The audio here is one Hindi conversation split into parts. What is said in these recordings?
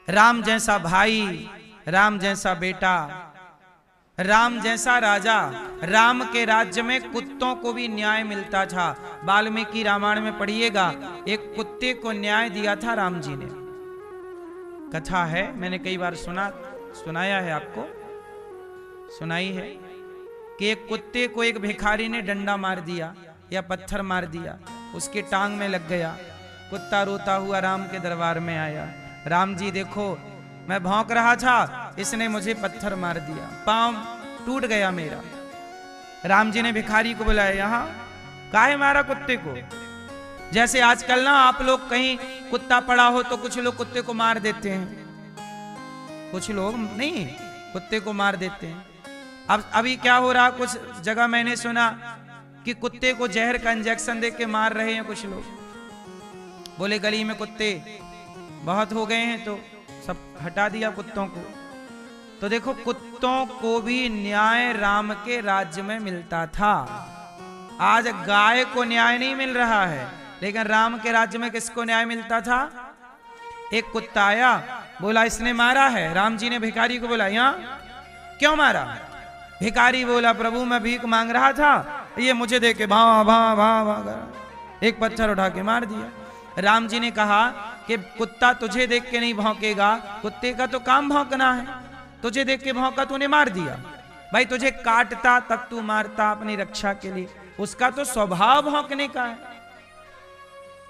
राम जैसा भाई, राम जैसा बेटा, राम जैसा राजा। राम के राज्य में कुत्तों को भी न्याय मिलता था। वाल्मीकि रामायण में पढ़िएगा, एक कुत्ते को न्याय दिया था राम जी ने। कथा है, मैंने कई बार सुनाया है, आपको सुनाई है कि एक कुत्ते को एक भिखारी ने डंडा मार दिया या पत्थर मार दिया, उसके टांग में लग गया। कुत्ता रोता हुआ राम के दरबार में आया, राम जी देखो मैं भौंक रहा था, इसने मुझे पत्थर मार दिया, पांव टूट गया मेरा। राम जी ने भिखारी को बुलाया, यहाँ काहे मारा कुत्ते को? जैसे आजकल ना आप लोग कहीं कुत्ता पड़ा हो तो कुछ लोग कुत्ते को मार देते हैं, कुछ लोग नहीं कुत्ते को मार देते हैं। अब अभी क्या हो रहा, कुछ जगह मैंने सुना कि कुत्ते को जहर का इंजेक्शन दे के मार रहे हैं कुछ लोग। बोले गली में कुत्ते बहुत हो गए हैं तो सब हटा दिया कुत्तों को। तो देखो कुत्तों को भी न्याय राम के राज्य में मिलता था। आज गाय को न्याय नहीं मिल रहा है, लेकिन राम के राज्य में किसको न्याय मिलता था? एक कुत्ता आया, बोला इसने मारा है। राम जी ने भिखारी को बोला, यहाँ क्यों मारा? भिखारी बोला, प्रभु मैं भीख मांग रहा था, ये मुझे दे के भां भां भां भां एक पत्थर उठा के मार दिया। राम जी ने कहा कि कुत्ता तुझे देख के नहीं भौंकेगा, कुत्ते का तो काम भौंकना है, तुझे देख के भौंका तूने मार दिया। भाई तुझे काटता तब तू मारता अपनी रक्षा के लिए, उसका तो स्वभाव भौंकने का है,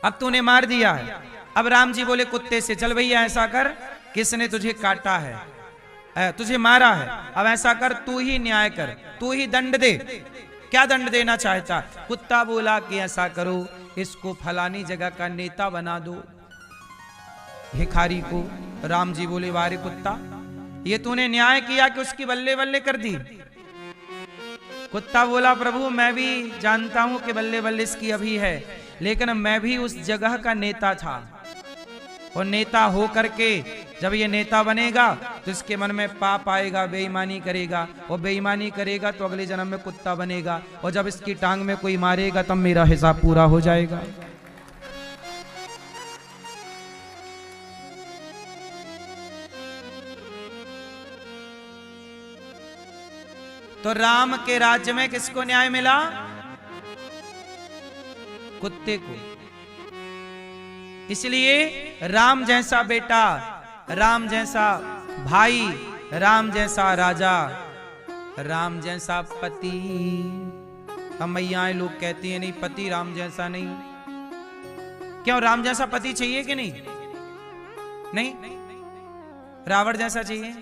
अब तूने मार दिया है। अब राम जी बोले कुत्ते से, चल भैया ऐसा कर, किसने तुझे काटा है, तुझे मारा है, अब ऐसा कर तू ही न्याय कर, तू ही दंड दे, क्या दंड देना चाहता? कुत्ता बोला कि ऐसा करो, इसको फलानी जगह का नेता बना दो। भिखारी को राम जी बोले, वारे कुत्ता ये तूने न्याय किया कि उसकी बल्ले बल्ले कर दी? कुत्ता बोला, प्रभु मैं भी जानता हूं कि बल्ले बल्ले इसकी अभी है, लेकिन मैं भी उस जगह का नेता था, और नेता हो करके जब ये नेता बनेगा तो इसके मन में पाप आएगा, बेईमानी करेगा, और बेईमानी करेगा तो अगले जन्म में कुत्ता बनेगा, और जब इसकी टांग में कोई मारेगा तब मेरा हिसाब पूरा हो जाएगा। तो राम के राज्य में किसको न्याय मिला? कुत्ते को। इसलिए राम जैसा बेटा, राम जैसा भाई, राम जैसा राजा, राम जैसा पति। हम मैयाएं लोग कहती हैं नहीं पति राम जैसा नहीं। क्यों, राम जैसा पति चाहिए कि नहीं? नहीं, रावण जैसा चाहिए?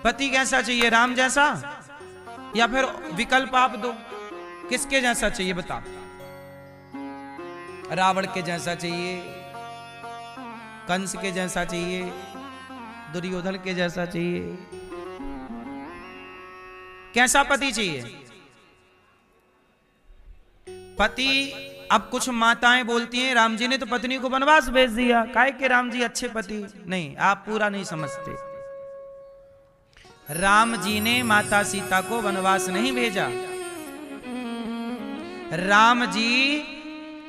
पति कैसा चाहिए, राम जैसा या फिर विकल्प आप दो, किसके जैसा चाहिए बता? रावण के जैसा चाहिए, कंस के जैसा चाहिए, दुर्योधन के जैसा चाहिए? कैसा पति चाहिए? पति, अब कुछ माताएं बोलती हैं राम जी ने तो पत्नी को वनवास भेज दिया, काहे के राम जी अच्छे पति? नहीं, आप पूरा नहीं समझते। राम जी ने माता सीता को वनवास नहीं भेजा। राम जी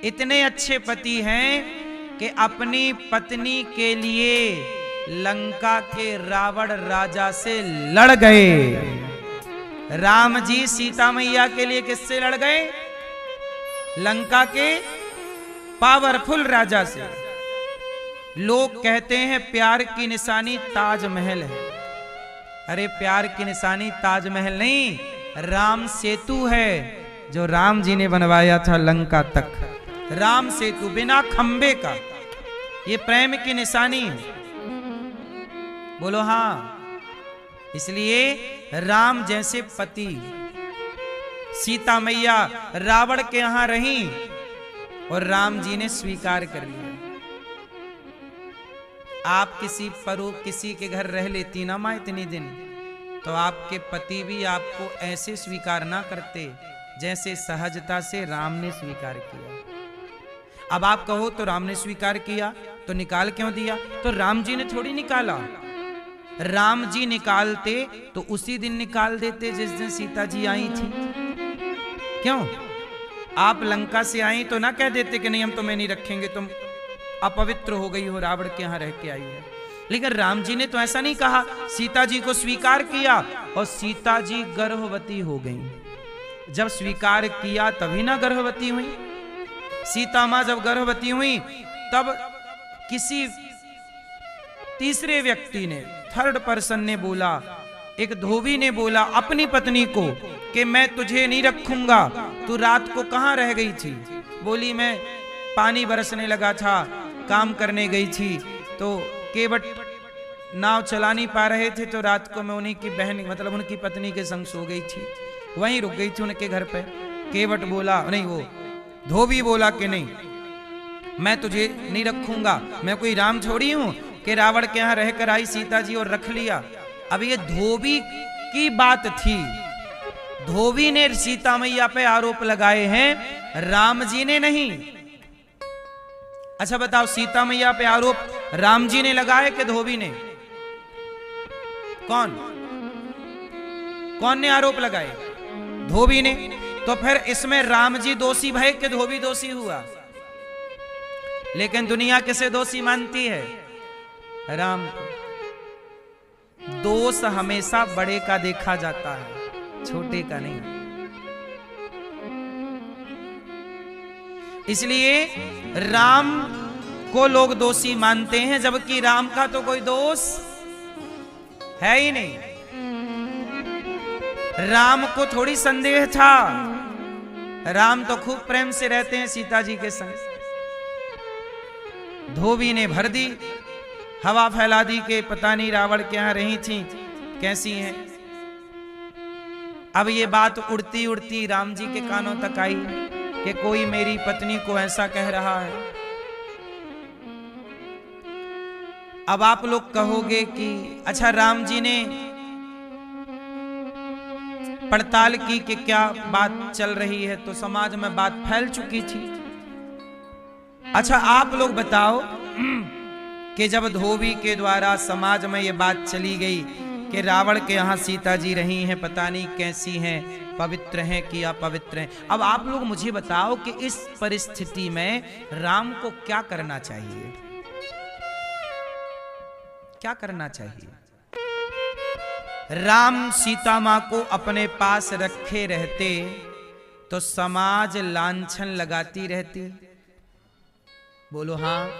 इतने अच्छे पति हैं कि अपनी पत्नी के लिए लंका के रावण राजा से लड़ गए। राम जी सीता मैया के लिए किससे लड़ गए? लंका के पावरफुल राजा से। लोग कहते हैं प्यार की निशानी ताजमहल है। अरे प्यार की निशानी ताजमहल नहीं, राम सेतु है जो राम जी ने बनवाया था लंका तक। राम सेतु बिना खंबे का, ये प्रेम की निशानी है। बोलो हाँ। इसलिए राम जैसे पति, सीता मैया रावण के यहां रही और राम जी ने स्वीकार कर लिया। आप किसी के घर रह लेती ना मां इतनी दिन, तो आपके पति भी आपको ऐसे स्वीकार ना करते जैसे सहजता से राम ने स्वीकार किया। अब आप कहो तो राम ने स्वीकार किया तो निकाल क्यों दिया? तो राम जी ने थोड़ी निकाला। राम जी निकालते तो उसी दिन निकाल देते जिस दिन सीता जी आई थी। क्यों? आप लंका से आई तो ना कह देते कि नहीं हम तुम्हें नहीं रखेंगे, तुम अपवित्र हो गई हो, रावण के यहाँ रह के आई है। लेकिन राम जी ने तो ऐसा नहीं कहा, सीता जी को स्वीकार किया और सीता जी गर्भवती हो गई। जब स्वीकार किया तभी ना गर्भवती हुई। सीता मां जब गर्भवती हुई तब किसी तीसरे व्यक्ति ने, थर्ड पर्सन ने बोला, एक धोबी ने बोला अपनी पत्नी को कि मैं तुझे नहीं रखूंगा, तू रात को कहां रह गई थी? बोली मैं पानी बरसने लगा था, काम करने गई थी, तो केवट नाव चला नहीं पा रहे थे, तो रात को मैं उन्हीं की बहन मतलब उनकी पत्नी के संग सो गई थी, वहीं रुक गई थी उनके घर पे। केवट बोला नहीं, वो धोबी बोला कि नहीं, मैं तुझे नहीं रखूंगा, मैं कोई राम छोड़ी हूं कि रावण के यहां रहकर आई सीता जी और रख लिया। अब ये धोबी की बात थी, धोबी ने सीता मैया पे आरोप लगाए हैं, राम जी ने नहीं। अच्छा बताओ, सीता मैया पे आरोप राम जी ने लगाए कि धोबी ने? कौन ने आरोप लगाए? धोबी ने। तो फिर इसमें राम जी दोषी भय कि धोबी दोषी हुआ? लेकिन दुनिया किसे दोषी मानती है? राम को। दोष हमेशा बड़े का देखा जाता है, छोटे का नहीं। इसलिए राम को लोग दोषी मानते हैं, जबकि राम का तो कोई दोष है ही नहीं। राम को थोड़ी संदेह था, राम तो खूब प्रेम से रहते हैं सीता जी के संग। धोबी ने भर दी, हवा फैला दी कि पता नहीं रावण के यहां रही थी, कैसी हैं। अब ये बात उड़ती उड़ती राम जी के कानों तक आई कि कोई मेरी पत्नी को ऐसा कह रहा है। अब आप लोग कहोगे कि अच्छा राम जी ने पड़ताल की कि क्या बात चल रही है, तो समाज में बात फैल चुकी थी। अच्छा आप लोग बताओ कि जब धोबी के द्वारा समाज में ये बात चली गई कि रावण के यहाँ सीता जी रही हैं, पता नहीं कैसी हैं, पवित्र हैं कि अपवित्र हैं, अब आप लोग मुझे बताओ कि इस परिस्थिति में राम को क्या करना चाहिए? क्या करना चाहिए? राम सीता मां को अपने पास रखे रहते तो समाज लांछन लगाती रहती। बोलो हाँ।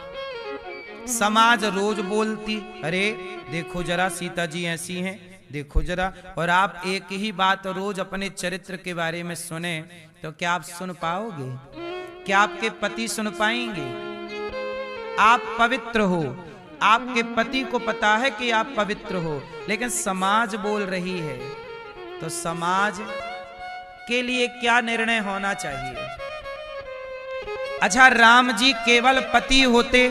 समाज रोज बोलती, अरे देखो जरा सीता जी ऐसी हैं, देखो जरा। और आप एक ही बात रोज अपने चरित्र के बारे में सुने तो क्या आप सुन पाओगे? क्या आपके पति सुन पाएंगे? आप पवित्र हो, आपके पति को पता है कि आप पवित्र हो, लेकिन समाज बोल रही है, तो समाज के लिए क्या निर्णय होना चाहिए? अच्छा राम जी केवल पति होते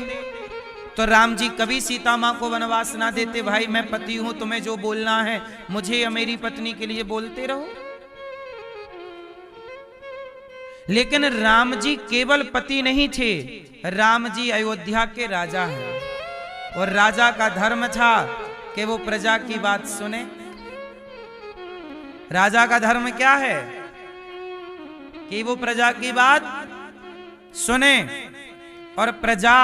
तो राम जी कभी सीता मां को वनवास ना देते, भाई मैं पति हूं, तुम्हें जो बोलना है मुझे या मेरी पत्नी के लिए बोलते रहो। लेकिन राम जी केवल पति नहीं थे, राम जी अयोध्या के राजा हैं, और राजा का धर्म था कि वो प्रजा की बात सुने। राजा का धर्म क्या है? कि वो प्रजा की बात सुने और प्रजा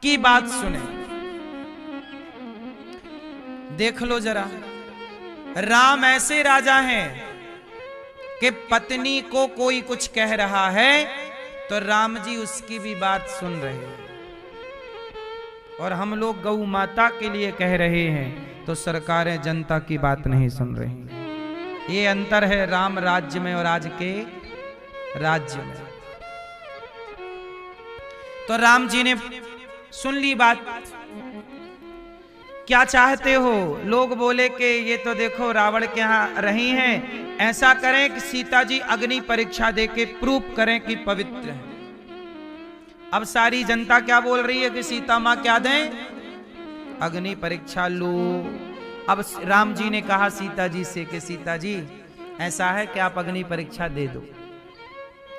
की बात सुने। देख लो जरा, राम ऐसे राजा हैं कि पत्नी को कोई कुछ कह रहा है तो राम जी उसकी भी बात सुन रहे हैं, और हम लोग गौ माता के लिए कह रहे हैं तो सरकारें जनता की बात नहीं सुन रही। ये अंतर है राम राज्य में और आज के राज्य में। तो राम जी ने सुन ली बात। क्या चाहते हो? लोग बोले कि ये तो देखो रावण के यहाँ रही हैं, ऐसा करें कि सीता जी अग्नि परीक्षा देके प्रूफ करें कि पवित्र है। अब सारी जनता क्या बोल रही है कि सीता मां क्या दें? अग्नि परीक्षा लो। अब राम जी ने कहा सीता जी से कि सीता जी ऐसा है कि आप अग्नि परीक्षा दे दो,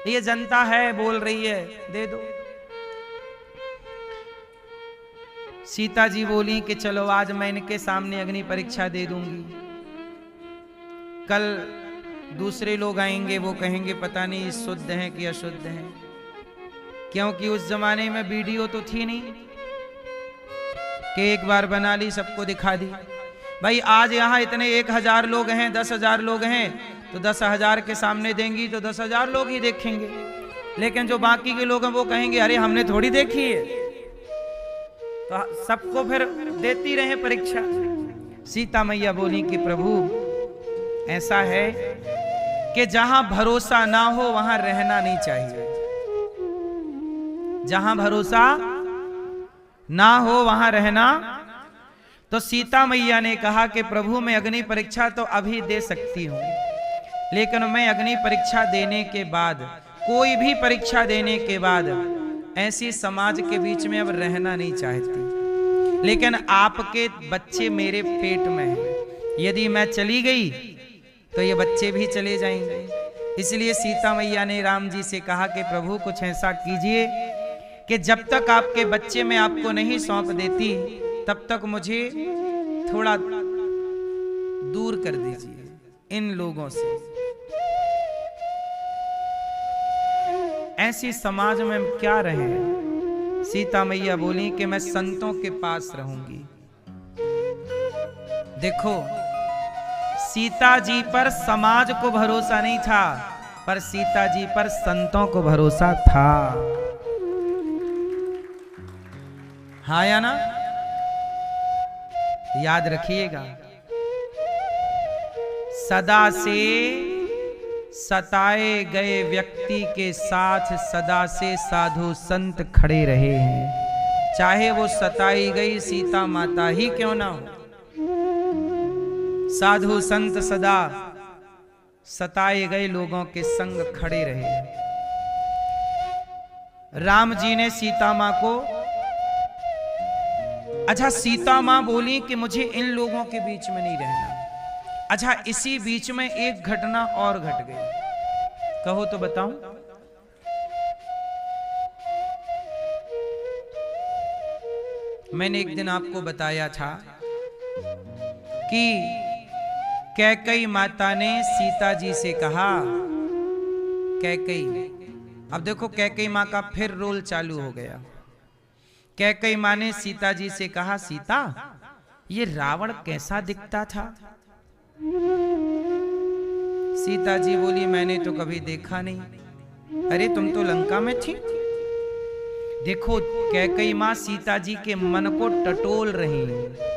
ये जनता है बोल रही है, दे दो। सीता जी बोली कि चलो आज मैं इनके सामने अग्नि परीक्षा दे दूंगी, कल दूसरे लोग आएंगे वो कहेंगे पता नहीं शुद्ध हैं कि अशुद्ध हैं। क्योंकि उस जमाने में वीडियो तो थी नहीं कि एक बार बना ली सबको दिखा दी। भाई आज यहाँ इतने 1000 लोग हैं, 10,000 लोग हैं, तो 10,000 के सामने देंगी तो 10,000 लोग ही देखेंगे, लेकिन जो बाकी के लोग हैं वो कहेंगे अरे हमने थोड़ी देखी है। तो सबको फिर देती रहे परीक्षा। सीता मैया बोली कि प्रभु ऐसा है कि जहां भरोसा ना हो वहां रहना नहीं चाहिए। जहां भरोसा ना हो वहां रहना। तो सीता मैया ने कहा कि प्रभु मैं अग्नि परीक्षा तो अभी दे सकती हूं, लेकिन मैं अग्नि परीक्षा देने के बाद, कोई भी परीक्षा देने के बाद ऐसी समाज के बीच में अब रहना नहीं चाहती। लेकिन आपके बच्चे मेरे पेट में हैं, यदि मैं चली गई तो ये बच्चे भी चले जाएंगे। इसलिए सीता मैया ने राम जी से कहा कि प्रभु कुछ ऐसा कीजिए कि जब तक आपके बच्चे मैं आपको नहीं सौंप देती तब तक मुझे थोड़ा दूर कर दीजिए इन लोगों से। ऐसी समाज में क्या रहे। सीता मैया बोली कि मैं संतों के पास रहूंगी। देखो सीता जी पर समाज को भरोसा नहीं था, पर सीता जी पर संतों को भरोसा था। हाँ या ना, याद रखिएगा। सदा से सताए गए व्यक्ति के साथ सदा से साधु संत खड़े रहे हैं, चाहे वो सताई गई सीता माता ही क्यों ना हो। साधु संत सदा सताए गए लोगों के संग खड़े रहे। राम जी ने सीता मां को, अच्छा सीता मां बोली कि मुझे इन लोगों के बीच में नहीं रहना। अच्छा इसी बीच में एक घटना और घट गई, कहो तो बताऊं। मैंने एक दिन आपको बताया था कि कैकेयी माता ने सीता जी से कहा, कैकेयी, अब देखो कैकेयी मां का फिर रोल चालू हो गया। कैकेयी मां ने सीता जी से कहा, सीता ये रावण कैसा दिखता था। सीता जी बोली मैंने तो कभी देखा नहीं। अरे तुम तो लंका में थी। देखो कैकेयी मां सीता जी के मन को टटोल रही है।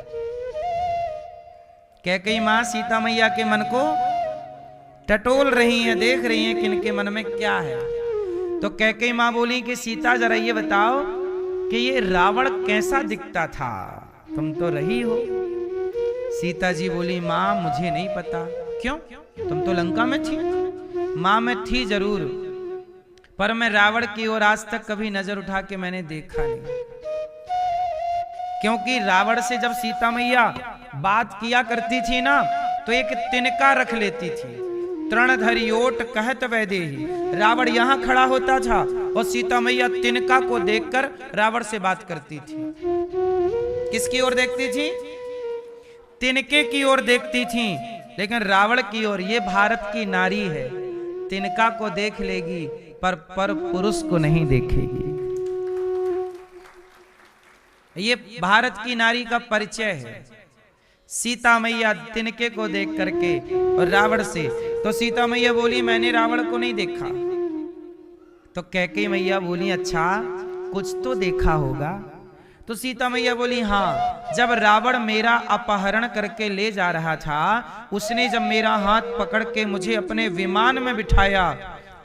कैकेयी मां सीता मैया के मन को टटोल रही हैं, देख रही हैं कि इनके मन में क्या है। तो कैकेयी मां बोली कि सीता जरा ये बताओ कि ये रावण कैसा दिखता था, तुम तो रही हो। सीता जी बोली मां मुझे नहीं पता। क्यों, तुम तो लंका में थी। मां मैं थी जरूर, पर मैं रावण की ओर आज तक कभी नजर उठा के मैंने देखा नहीं। क्योंकि रावण से जब सीता मैया बात किया करती थी ना, तो एक तिनका रख लेती थी। तृणधरी ओट कहत वैदेही। रावण यहां खड़ा होता था और सीता मैया तिनका को देखकर रावण से बात करती थी। किसकी ओर देखती थी? तिनके की ओर देखती थी, लेकिन रावण की ओर। ये भारत की नारी है, तिनका को देख लेगी पर पुरुष को नहीं देखेगी। ये भारत की नारी का परिचय है। सीता मैया तिनके को देख करके और रावण से, तो सीता मैया बोली मैंने रावण को नहीं देखा। तो कैकेयी मैया बोली अच्छा कुछ तो देखा होगा। तो सीता मैया बोली हाँ, जब रावण मेरा अपहरण करके ले जा रहा था, उसने जब मेरा हाथ पकड़ के मुझे अपने विमान में बिठाया,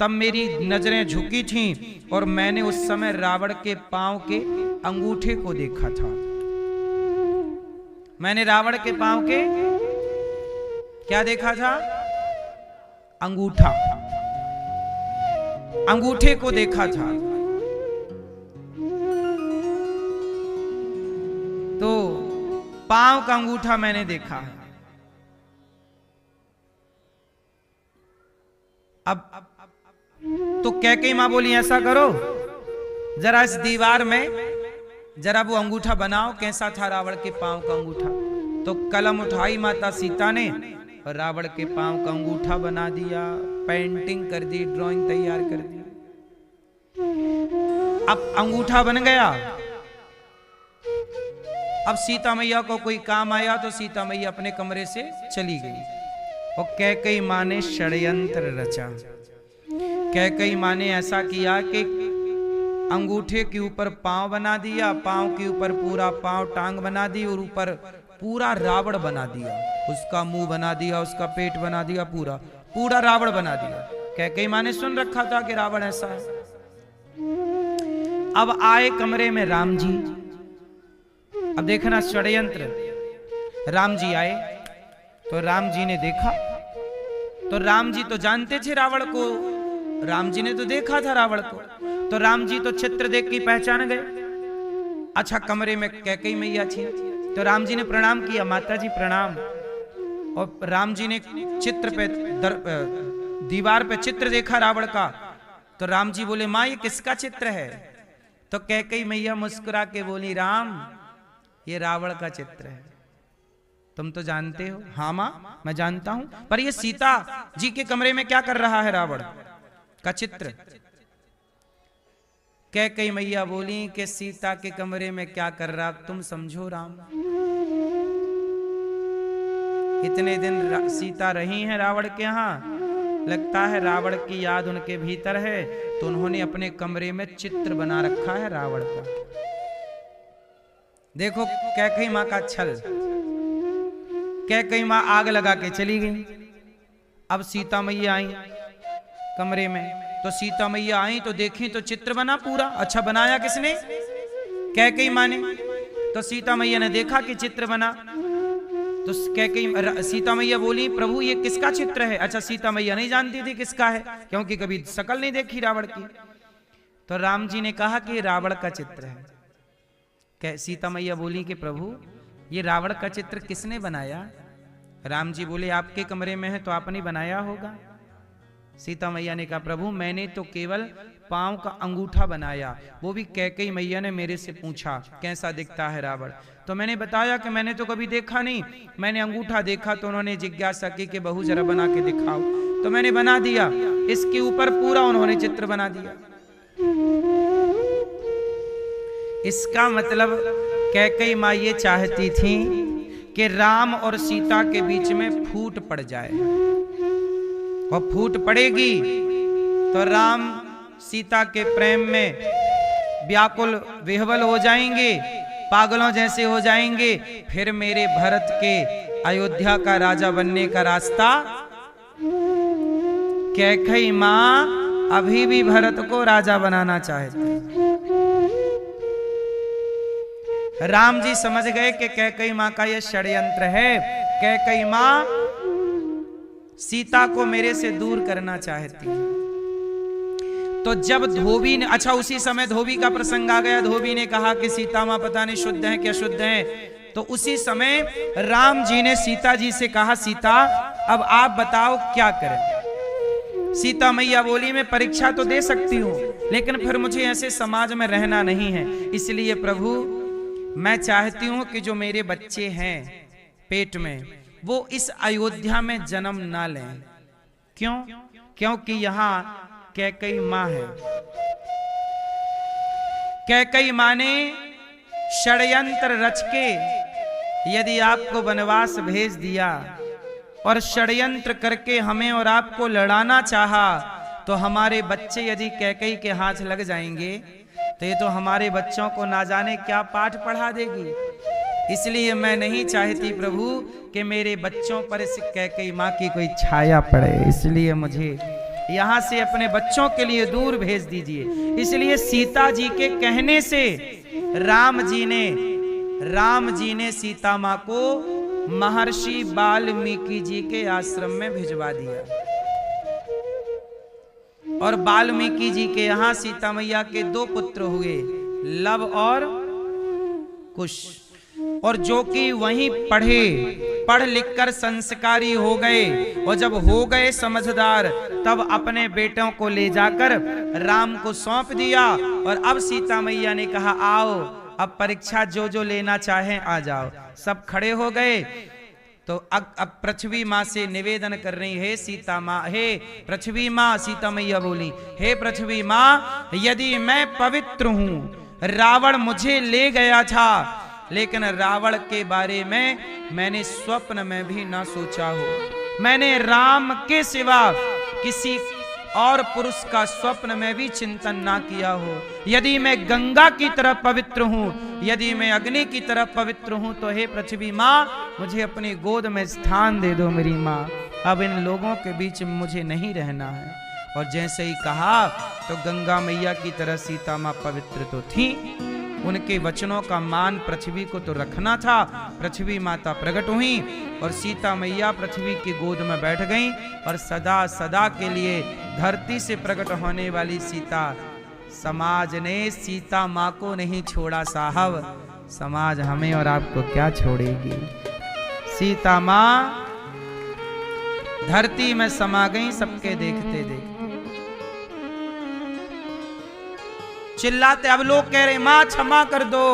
तब मेरी नजरें झुकी थीं और मैंने उस समय रावण के पांव के अंगूठे को देखा था। मैंने रावण के पांव के क्या देखा था? अंगूठा, अंगूठे को देखा था। तो पांव का अंगूठा मैंने देखा है। अब तो कैकेयी मां बोली ऐसा करो, जरा इस दीवार में जरा वो अंगूठा बनाओ, कैसा था रावण के पांव का अंगूठा। तो कलम उठाई माता सीता ने और रावण के पांव का अंगूठा बना दिया, पेंटिंग कर दी, ड्राइंग तैयार कर दी। अब अंगूठा बन गया। अब सीता मैया को कोई काम आया तो सीता मैया अपने कमरे से चली गई। और कैकेयी मां ने षड्यंत्र रचा। कैकेयी मां ने ऐसा किया कि अंगूठे के ऊपर पांव बना दिया, पांव के ऊपर पूरा पांव टांग बना दी और ऊपर पूरा रावण बना दिया। उसका मुंह बना दिया, उसका पेट बना दिया, पूरा रावण बना दिया। कैकेयी मां ने सुन रखा था कि रावण ऐसा है। अब आए कमरे में राम जी। अब देखना षड्यंत्र। राम जी आए तो राम जी ने देखा, तो राम जी तो जानते थे रावण को, राम जी ने तो देखा था रावण को, तो राम जी तो चित्र देख के पहचान गए। अच्छा, कमरे में कैकेयी मैया थी तो राम जी ने प्रणाम किया, माता जी प्रणाम। और राम जी ने चित्र पे दीवार पे चित्र देखा रावण का, तो राम जी बोले मां ये किसका चित्र है? तो कैकेयी मैया मुस्कुरा के बोली राम ये रावण का चित्र है। तुम तो जानते हो। हाँ मां मैं जानता हूं, पर ये सीता जी के कमरे में क्या कर रहा है रावण का चित्र? कैकेयी मैया बोली कि सीता के कमरे में क्या कर रहा तुम समझो राम। इतने दिन सीता रही हैं रावण के यहाँ, लगता है रावण की याद उनके भीतर है, तो उन्होंने अपने कमरे में चित्र बना रखा है रावण का। देखो कैकेयी मां का छल। कैकेयी मां आग लगा के चली गई। अब सीता मैया आई कमरे में, तो सीता मैया आई तो देखी तो चित्र बना पूरा। अच्छा बनाया किसने? कैकेयी मां ने। तो सीता मैया ने देखा कि चित्र बना, तो सीता मैया बोली प्रभु ये किसका चित्र है? अच्छा, सीता मैया नहीं जानती थी किसका है, क्योंकि कभी शक्ल नहीं देखी रावण की। तो राम जी ने कहा कि रावण का चित्र है। सीता मैया बोली कि प्रभु ये रावण का चित्र किसने बनाया? राम जी बोले आपके कमरे में है तो आपने बनाया होगा। सीता मैया ने कहा प्रभु मैंने तो केवल पांव का अंगूठा बनाया, वो भी कैकेयी मैया ने मेरे से पूछा कैसा दिखता है रावण, तो मैंने बताया कि मैंने तो कभी देखा नहीं, मैंने अंगूठा देखा तो उन्होंने जिज्ञासा की कि बहू जरा बना के दिखाओ, तो मैंने बना दिया। इसके ऊपर पूरा उन्होंने चित्र बना दिया। इसका मतलब कैकेयी मां ये चाहती थी कि राम और सीता के बीच में फूट पड़ जाए, और फूट पड़ेगी तो राम सीता के प्रेम में व्याकुल विह्वल हो जाएंगे, पागलों जैसे हो जाएंगे, फिर मेरे भरत के अयोध्या का राजा बनने का रास्ता। कैकेयी मां अभी भी भरत को राजा बनाना चाहती। राम जी समझ गए कि कैकेयी मां का यह षड्यंत्र है। कैकेयी मां सीता को मेरे से दूर करना चाहती है। तो जब धोबी ने, अच्छा उसी समय धोबी का प्रसंग आ गया, धोबी ने कहा कि सीता मां पता नहीं शुद्ध है क्या शुद्ध है, तो उसी समय राम जी ने सीता जी से कहा सीता अब आप बताओ क्या करें। सीता मैया बोली मैं परीक्षा तो दे सकती हूँ, लेकिन फिर मुझे ऐसे समाज में रहना नहीं है, इसलिए प्रभु मैं चाहती हूँ कि जो मेरे बच्चे हैं पेट में वो इस अयोध्या में जन्म ना लें। क्यों? क्योंकि यहाँ कैकेयी मां है। कैकेयी मां ने षड्यंत्र रच के यदि आपको वनवास भेज दिया और षड्यंत्र करके हमें और आपको लड़ाना चाहा, तो हमारे बच्चे यदि कैकेयी के हाथ लग जाएंगे तो ये तो हमारे बच्चों को ना जाने क्या पाठ पढ़ा देगी। इसलिए मैं नहीं चाहती प्रभु कि मेरे बच्चों पर इस कैकेयी मां की कोई छाया पड़े, इसलिए मुझे यहां से अपने बच्चों के लिए दूर भेज दीजिए। इसलिए सीता जी के कहने से राम जी ने सीता मां को महर्षि वाल्मीकि जी के आश्रम में भिजवा दिया, और वाल्मीकि जी के यहां सीता मैया के 2 पुत्र हुए, लव और कुश, और जो कि वहीं पढ़ लिख कर संस्कारी हो गए, और जब हो गए समझदार तब अपने बेटों को ले जाकर राम को सौंप दिया। और अब सीता मैया ने कहा आओ अब परीक्षा जो जो लेना चाहे आ जाओ। सब खड़े हो गए तो अब पृथ्वी माँ से निवेदन कर रही, हे सीता माँ, हे पृथ्वी माँ। सीता मैया बोली, हे पृथ्वी माँ, यदि मैं पवित्र हूँ, रावण मुझे ले गया था, लेकिन रावण के बारे में मैंने स्वप्न में भी ना सोचा हो। मैंने राम के सिवा किसी और पुरुष का स्वप्न में भी चिंतन ना किया हो। यदि मैं गंगा की तरह पवित्र हूँ, यदि मैं अग्नि की तरह पवित्र हूँ, तो हे पृथ्वी माँ, मुझे अपनी गोद में स्थान दे दो मेरी माँ। अब इन लोगों के बीच मुझे नहीं रहना है। और जैसे ही कहा तो गंगा मैया की तरह सीता माँ पवित्र तो थी, उनके वचनों का मान पृथ्वी को तो रखना था। पृथ्वी माता प्रकट हुई और सीता मैया पृथ्वी की गोद में बैठ गईं और सदा सदा के लिए धरती से प्रकट होने वाली सीता, समाज ने सीता माँ को नहीं छोड़ा साहब, समाज हमें और आपको क्या छोड़ेगी। सीता माँ धरती में समा गई सबके देखते देखते। चिल्लाते, अब लोग कह रहे माँ क्षमा कर दो,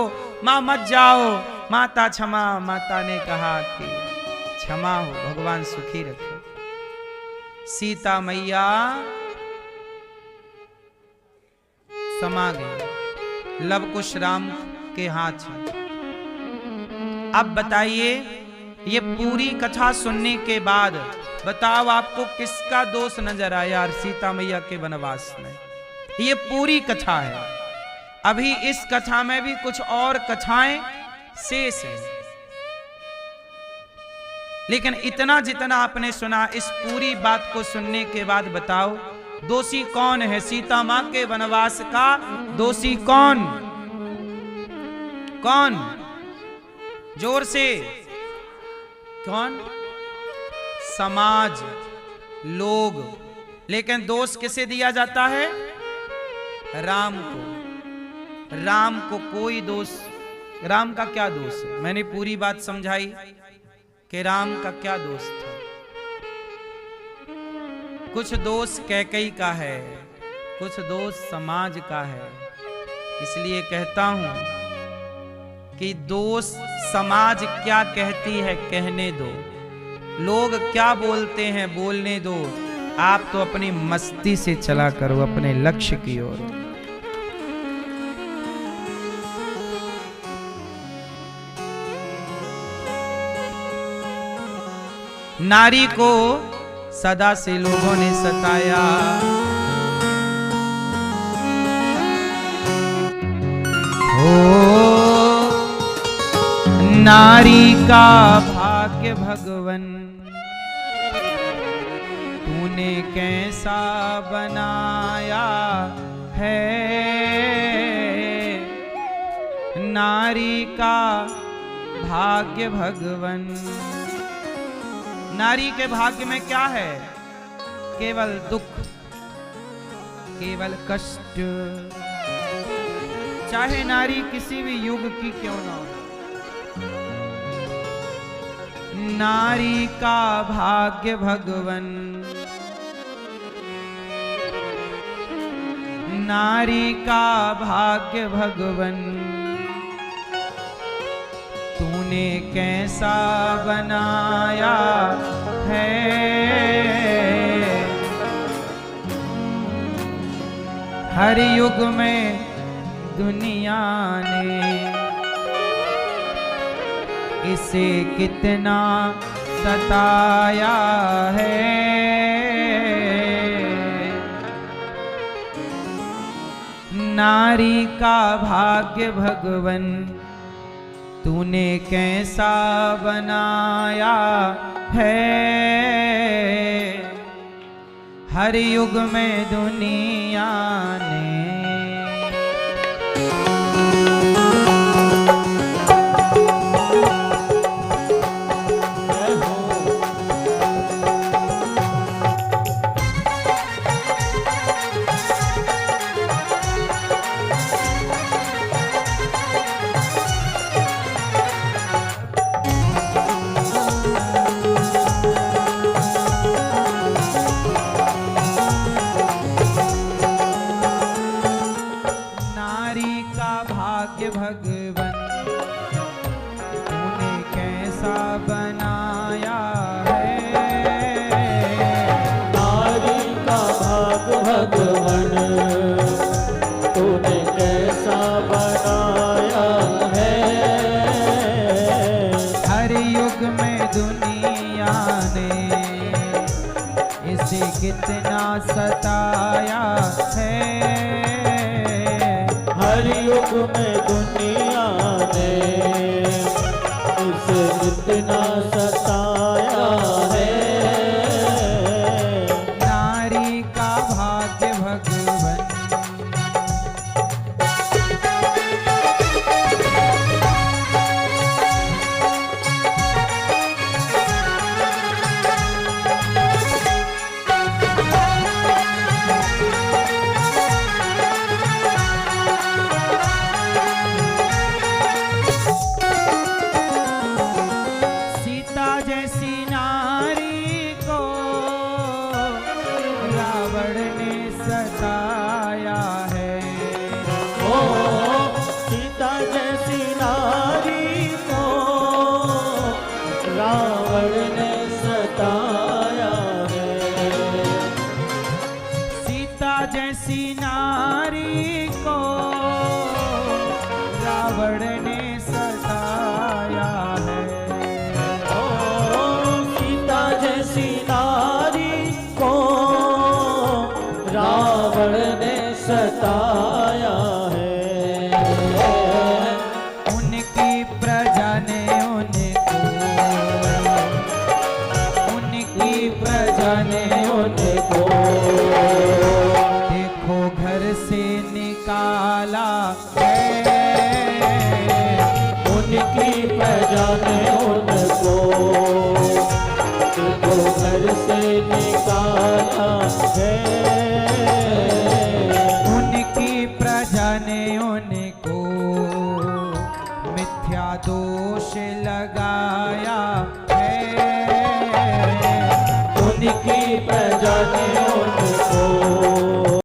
माँ मत जाओ, माता क्षमा। माता ने कहा कि क्षमा हो, भगवान सुखी रखे। सीता मैया समा गई, लव कुश राम के हाथ है। अब बताइए, ये पूरी कथा सुनने के बाद बताओ आपको किसका दोष नजर आया सीता मैया के वनवास में? ये पूरी कथा है। अभी इस कथा में भी कुछ और कथाएं शेष हैं, लेकिन इतना जितना आपने सुना, इस पूरी बात को सुनने के बाद बताओ दोषी कौन है? सीता मां के वनवास का दोषी कौन? कौन? जोर से कौन? समाज, लोग। लेकिन दोष किसे दिया जाता है? राम को। राम को कोई दोष, राम का क्या दोष है? मैंने पूरी बात समझाई कि राम का क्या दोष था। कुछ दोष कैकेयी का है, कुछ दोष समाज का है। इसलिए कहता हूं कि दोष समाज क्या कहती है कहने दो, लोग क्या बोलते हैं बोलने दो। आप तो अपनी मस्ती से चला करो अपने लक्ष्य की ओर। नारी को सदा से लोगों ने सताया, हो नारी का भाग्य भगवन तूने कैसा बनाया है। नारी का भाग्य भगवन। नारी के भाग्य में क्या है? केवल दुख, केवल कष्ट। चाहे नारी किसी भी युग की क्यों ना हो। नारी का भाग्य भगवन, नारी का भाग्य भगवन तूने कैसा बनाया है। हर युग में दुनिया ने इसे कितना सताया है। नारी का भाग्य भगवन तूने कैसा बनाया है। हर युग में दुनिया ने भगवन तूने कैसा बनाया ने इसे इतना सताया है। नारी का भाग्य भगवन जैसी नारी को रावण ने सताया है। ओ सीता जैसी नारी को रावण ने सताया है। उनकी प्रजा ने उनको घर से निकाला है। उनकी प्रजा ने उनको घर से निकाला है। उनकी प्रजा ने उनको मिथ्या दोष लगाया है। उनकी प्रजा ने